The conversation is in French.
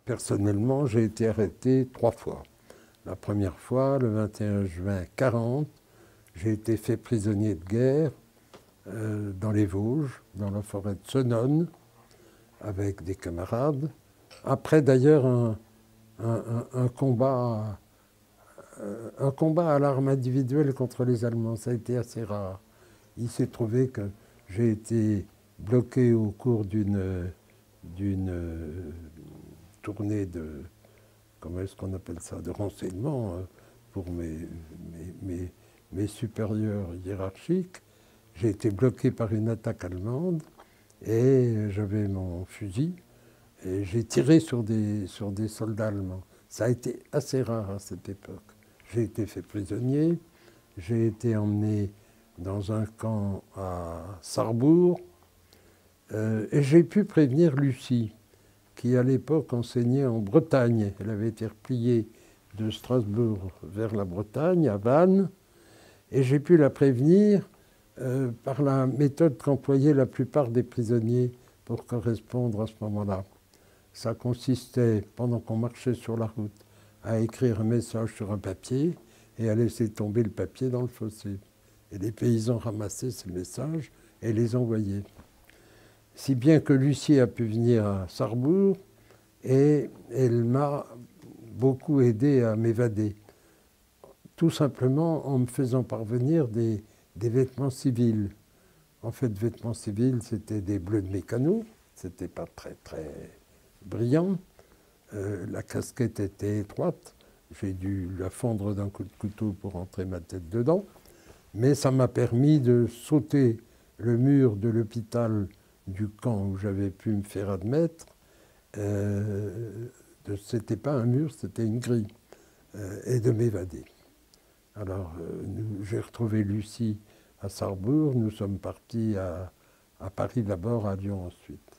personnellement, j'ai été arrêté 3 fois. La première fois, le 21 juin 1940, j'ai été fait prisonnier de guerre dans les Vosges, dans la forêt de Senones, avec des camarades. Après d'ailleurs un combat à l'arme individuelle contre les Allemands. Ça a été assez rare. Il s'est trouvé que j'ai été bloqué au cours d'une tournée de, comment est-ce qu'on appelle ça, de renseignement pour mes supérieurs hiérarchiques. J'ai été bloqué par une attaque allemande et j'avais mon fusil et j'ai tiré sur des soldats allemands. Ça a été assez rare à cette époque. J'ai été fait prisonnier, j'ai été emmené dans un camp à Sarrebourg et j'ai pu prévenir Lucie, qui à l'époque enseignait en Bretagne. Elle avait été repliée de Strasbourg vers la Bretagne, à Vannes, et j'ai pu la prévenir par la méthode qu'employaient la plupart des prisonniers pour correspondre à ce moment-là. Ça consistait, pendant qu'on marchait sur la route, à écrire un message sur un papier et à laisser tomber le papier dans le fossé. Et les paysans ramassaient ces messages et les envoyaient. Si bien que Lucie a pu venir à Sarrebourg et elle m'a beaucoup aidé à m'évader. Tout simplement en me faisant parvenir des vêtements civils. En fait, vêtements civils, c'était des bleus de mécano, c'était pas très brillant. La casquette était étroite, j'ai dû la fendre d'un coup de couteau pour entrer ma tête dedans, mais ça m'a permis de sauter le mur de l'hôpital du camp où j'avais pu me faire admettre. C'était pas un mur, c'était une grille, et de m'évader. Alors, j'ai retrouvé Lucie à Sarrebourg, nous sommes partis à Paris d'abord, à Lyon ensuite.